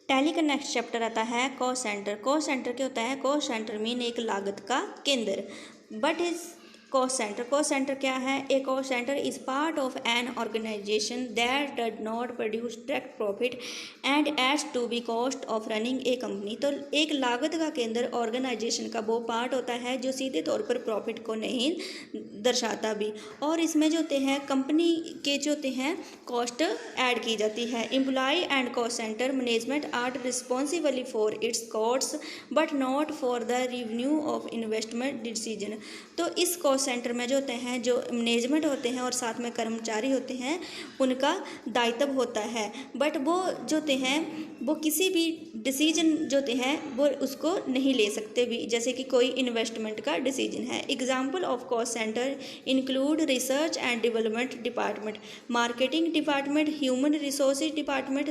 Tally का next chapter आता है कॉस्ट सेंटर। कॉस्ट सेंटर क्या होता है? कॉस्ट सेंटर मीन एक लागत का केंद्र। But is cost centre, cost centre क्या है? A cost centre is part of an organisation that does not produce direct profit and adds to be cost of running a company. तो एक लागत का केंद्र ऑर्गेनाइजेशन का वो पार्ट होता है जो सीधे तौर पर प्रॉफिट को नहीं दर्शाता भी, और इसमें जो होते हैं कंपनी के जो होते हैं कॉस्ट ऐड की जाती है। Employ and cost centre management are responsible for its costs but not for the revenue of investment decision. तो इस कॉस्ट सेंटर में जो होते हैं जो मैनेजमेंट होते हैं और साथ में कर्मचारी होते हैं उनका दायित्व होता है, बट वो जो होते हैं वो किसी भी डिसीजन जो होते हैं वो उसको नहीं ले सकते भी, जैसे कि कोई इन्वेस्टमेंट का डिसीजन है। Example of cost centre include research and development department, marketing department, human resources department,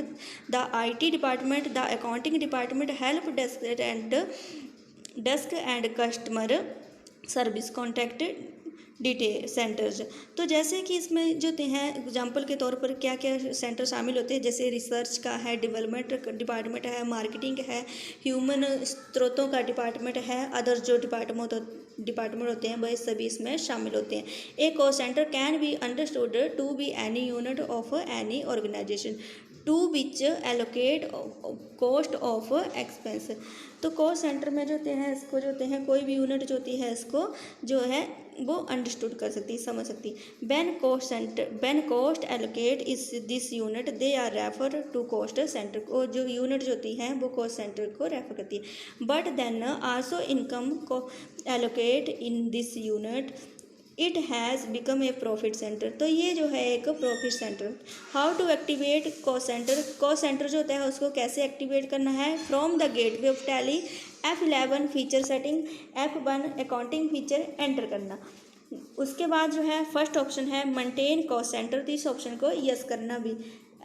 the IT department, the accounting department, help desk and customer service contact detail centres. तो जैसे कि इसमें जो होते हैं एग्जांपल के तौर पर क्या क्या सेंटर शामिल होते हैं, जैसे रिसर्च का है, डेवलपमेंट डिपार्टमेंट है, मार्केटिंग है, ह्यूमन स्रोतों का डिपार्टमेंट है, अदर जो डिपार्टमेंट होते हैं वह सभी इसमें शामिल होते हैं। A cost centre can be understood to be any unit of any organisation to which allocate cost of expense. तो कॉस्ट सेंटर में जो होते हैं इसको जो होते हैं कोई भी यूनिट जो होती है इसको जो है वो अंडरस्टूड कर सकती, समझ सकती। When cost allocate is this unit they are refer to cost centre. को जो यूनिट जो होती हैं वो कॉस्ट सेंटर को रेफर करती है। बट देन आल्सो इनकम को allocate in this unit it has become a profit centre. तो ये जो है एक profit centre. How to activate cost centre? Cost centre जो होता है उसको कैसे एक्टिवेट करना है? From the gateway of Tally F11 feature setting, F1 accounting feature enter करना। उसके बाद जो है फर्स्ट ऑप्शन है मेंटेन कॉस्ट सेंटर, तो इस ऑप्शन को यस करना भी,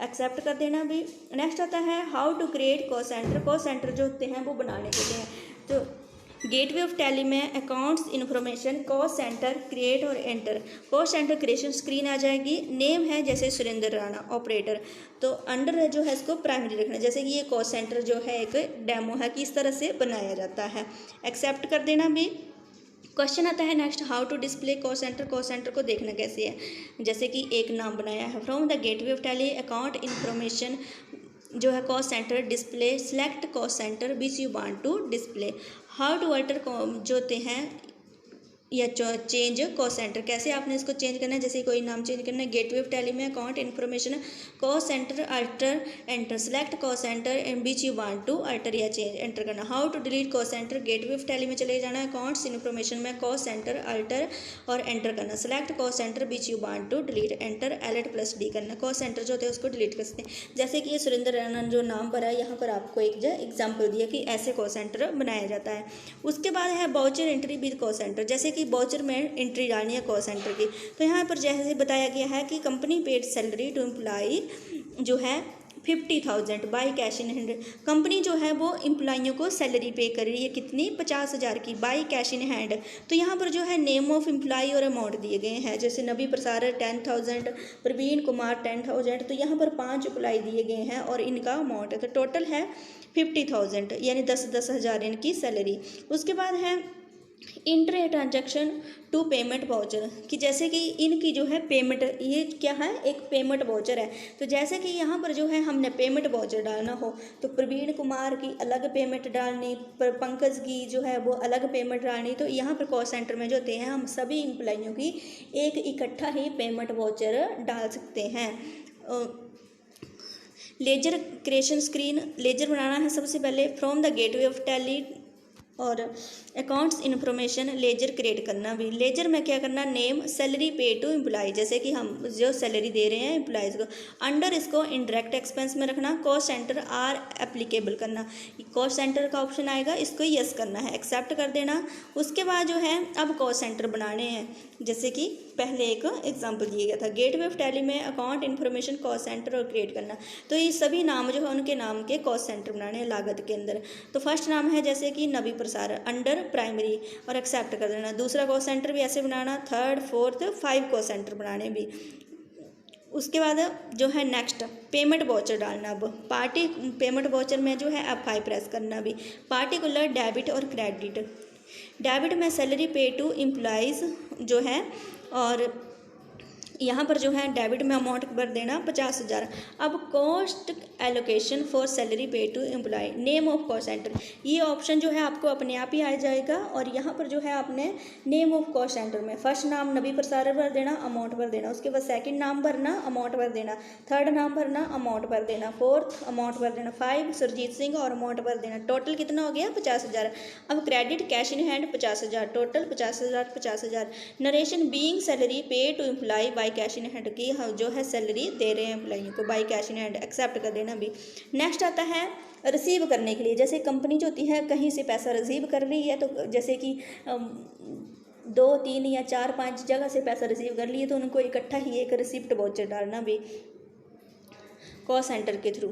एक्सेप्ट कर देना भी। नेक्स्ट आता है how to create cost centre. Cost centre जो होते हैं वो बनाने के लिए तो गेटवे ऑफ टैली में accounts information cost centre create और enter. Cost centre creation screen आ जाएगी। नेम है जैसे सुरेंद्र राणा ऑपरेटर, तो अंडर जो है इसको प्राइमरी रखना, जैसे कि ये कॉस्ट सेंटर जो है एक डेमो है कि इस तरह से बनाया जाता है, एक्सेप्ट कर देना भी। क्वेश्चन आता है next how to display cost centre. Cost centre को देखना कैसे है, जैसे कि एक नाम बनाया है from the gateway of Tally account information जो है cost centre display, select cost centre which you want to display. How to alter जो होते हैं या चेंज कॉस्ट सेंटर, कैसे आपने इसको चेंज करना है, जैसे कोई नाम चेंज करना है। गेटवे ऑफ टैली में account information cost centre alter enter, select cost centre and which you want to alter या चेंज एंटर करना। How to delete cost centre, gateway of Tally में चले जाना है, अकाउंट्स इन्फॉर्मेशन में कॉस्ट सेंटर अल्टर और enter करना, select cost centre which you want to delete enter Alt+D करना। कॉस्ट सेंटर जो होते हैं उसको डिलीट कर सकते हैं, जैसे कि ये सुरेंद्र राणा जो नाम भरा है यहाँ पर आपको एक एग्जाम्पल दिया कि ऐसे कॉस्ट सेंटर बनाया जाता है। उसके बाद है voucher entry with cost centre, जैसे कि बाउचर में एंट्री डालनी है कॉस्ट सेंटर की। तो यहाँ पर जैसे बताया गया है कि company paid salary to employ जो है 50,000 by cash in hand. Company जो है वो एम्प्लॉइयों को सैलरी पे कर रही है कितनी, 50,000 की, बाई कैश इन हैंड। तो यहाँ पर जो है नेम ऑफ एम्प्लॉय और अमाउंट दिए गए हैं, जैसे नबी प्रसाद 10,000, प्रवीण कुमार 10,000। तो यहाँ पर 5 एम्प्लॉय दिए गए हैं और इनका अमाउंट है, तो टोटल है 50,000 यानी 10,000 इनकी सैलरी। उसके बाद है enter a transaction to payment voucher, कि जैसे कि इनकी जो है पेमेंट, ये क्या है एक पेमेंट वाउचर है। तो जैसे कि यहाँ पर जो है हमने पेमेंट वाउचर डालना हो तो प्रवीण कुमार की अलग पेमेंट डालनी, पंकज की जो है वो अलग पेमेंट डालनी। तो यहाँ पर कॉस्ट सेंटर में जो होते हैं हम सभी एम्प्लॉइयों की एक इकट्ठा ही पेमेंट वाउचर डाल सकते हैं। लेजर क्रिएशन स्क्रीन, लेजर बनाना है सबसे पहले from the gateway of tally और अकाउंट्स इन्फॉर्मेशन लेजर क्रिएट करना भी। लेजर में क्या करना, name salary pay to employ, जैसे कि हम जो सैलरी दे रहे हैं एम्प्लॉयज़ को। अंडर इसको इनडायरेक्ट एक्सपेंस में रखना, कॉस्ट सेंटर आर एप्लीकेबल करना, कॉस्ट सेंटर का ऑप्शन आएगा, इसको यस करना है, एक्सेप्ट कर देना। उसके बाद जो है अब कॉस्ट सेंटर बनाने हैं, जैसे कि पहले एक एग्जाम्पल दिया गया था गेटवे ऑफ टैली में अकाउंट इन्फॉर्मेशन कॉस्ट सेंटर और क्रिएट करना। तो ये सभी नाम जो है उनके नाम के कॉस्ट सेंटर बनाने हैं लागत के अंदर। तो फर्स्ट नाम है जैसे कि नबी प्रसाद अंडर प्राइमरी और एक्सेप्ट कर देना। दूसरा कॉस्ट सेंटर भी ऐसे बनाना, थर्ड फोर्थ 5 कॉस्ट सेंटर बनाने भी। उसके बाद जो है नेक्स्ट पेमेंट वाउचर डालना। अब पार्टी पेमेंट वाउचर में जो है F5 प्रेस करना भी। पार्टिकुलर डेबिट और क्रेडिट। डेबिट में सैलरी पे टू एम्प्लॉइज़ जो है, और यहाँ पर जो है डेबिट में अमाउंट भर देना 50,000। अब cost allocation for salary pay to employ, name of cost centre, ये ऑप्शन जो है आपको अपने आप ही आ जाएगा। और यहाँ पर जो है आपने नेम ऑफ कॉस्ट सेंटर में फर्स्ट नाम नबी प्रसार भर देना, अमाउंट भर देना। उसके बाद सेकंड नाम भरना, अमाउंट भर देना। थर्ड नाम भरना, अमाउंट भर देना। फोर्थ अमाउंट भर देना। 5 सुरजीत सिंह और अमाउंट भर देना। टोटल कितना हो गया? 50,000। अब credit cash in hand 50,000, total 50,000 50,000। Narration being salary pay to employ by cash in hand की जो है सैलरी दे रहे हैं एम्प्लॉइयों को, by cash in hand accept कर देना भी। नेक्स्ट आता है रिसीव करने के लिए। जैसे कंपनी जो होती है कहीं से पैसा रिसीव कर रही है, तो जैसे कि 2 3 या 4 5 जगह से पैसा रिसीव कर लिए, तो उनको इकट्ठा ही एक रिसिप्ट वाउचर डालना भी कॉस्ट सेंटर के थ्रू।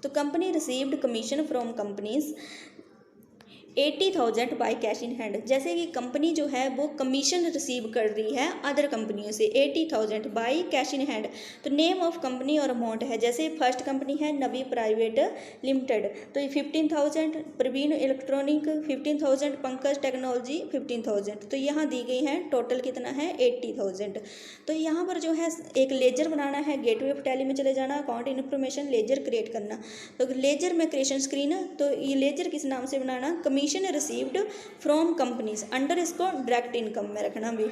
तो company received commission from companies 80,000 bye cash in hand. जैसे कि कंपनी जो है वो कमीशन रिसीव कर रही है अदर कंपनियों से 80,000 बाय कैश इन हैंड। तो नेम ऑफ कंपनी और अमाउंट है, जैसे फर्स्ट कंपनी है नबी प्राइवेट लिमिटेड, तो ये 15,000, प्रवीण इलेक्ट्रॉनिक 15,000, पंकज टेक्नोलॉजी 15,000। तो यहाँ दी गई है टोटल कितना है 80,000। तो यहाँ पर जो है एक लेजर बनाना है, गेटवे ऑफ टैली में चले जाना, अकाउंट इन्फॉर्मेशन लेजर क्रिएट करना। तो लेजर में क्रिएशन स्क्रीन, तो ये लेजर किस नाम से बनाना? Commission received from companies, under इसको डायरेक्ट इनकम में रखना भी।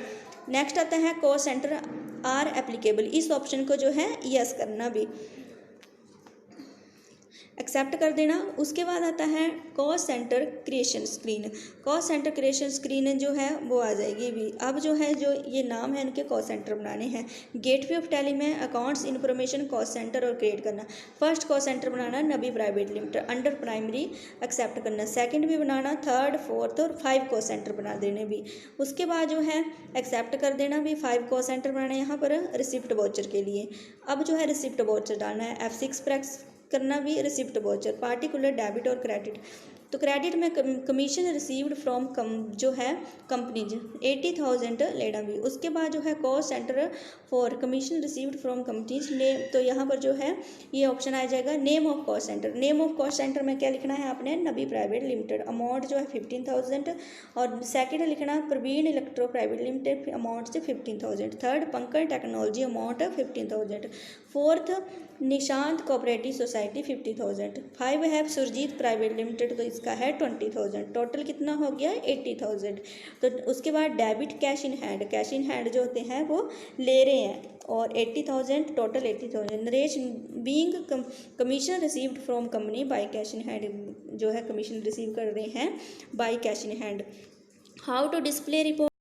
नेक्स्ट आता है कॉस्ट सेंटर आर एप्लीकेबल, इस ऑप्शन को जो है यस करना भी, एक्सेप्ट कर देना। उसके बाद आता है cost centre creation screen. Cost centre creation screen जो है वो आ जाएगी भी। अब जो है जो ये नाम है इनके कॉस्ट सेंटर बनाने हैं। गेटवे ऑफ टैली में अकाउंट्स इन्फॉर्मेशन कॉस्ट सेंटर और क्रिएट करना। फर्स्ट कॉस्ट सेंटर बनाना Nabi private limited, under primary accept करना। सेकंड भी बनाना, थर्ड फोर्थ और 5 कॉस्ट सेंटर बना देने भी। उसके बाद जो है एक्सेप्ट कर देना भी। 5 कॉस्ट सेंटर बनाना यहाँ पर रिसिप्ट वाउचर के लिए। अब जो है रिसिप्ट वाउचर डालना है, F6 प्रेस करना भी, रिसिप्ट वाउचर, पार्टिकुलर डेबिट और क्रेडिट। तो क्रेडिट में कमीशन रिसीव्ड फ्रॉम जो है कंपनीज 80,000 लेना भी। उसके बाद जो है cost centre for commission received from companies name, तो यहाँ पर जो है ये ऑप्शन आ जाएगा name of cost centre. Name of cost centre में क्या लिखना है आपने? नबी प्राइवेट लिमिटेड, अमाउंट जो है 15,000। और सेकंड लिखना Praveen electro private limited, amount से 15,000। Third Pankaj technology, amount 15,000। Fourth Nishant cooperative society 50,000। 5 है सुरजीत प्राइवेट लिमिटेड, तो इसका है 20,000। टोटल कितना हो गया? 80,000। तो उसके बाद debit cash in hand, cash in hand जो होते हैं वो ले रहे हैं, और 80,000 total 80,000। Naresh being commission received from company by cash in hand, जो है कमीशन रिसीव कर रहे हैं by cash in hand. How to display report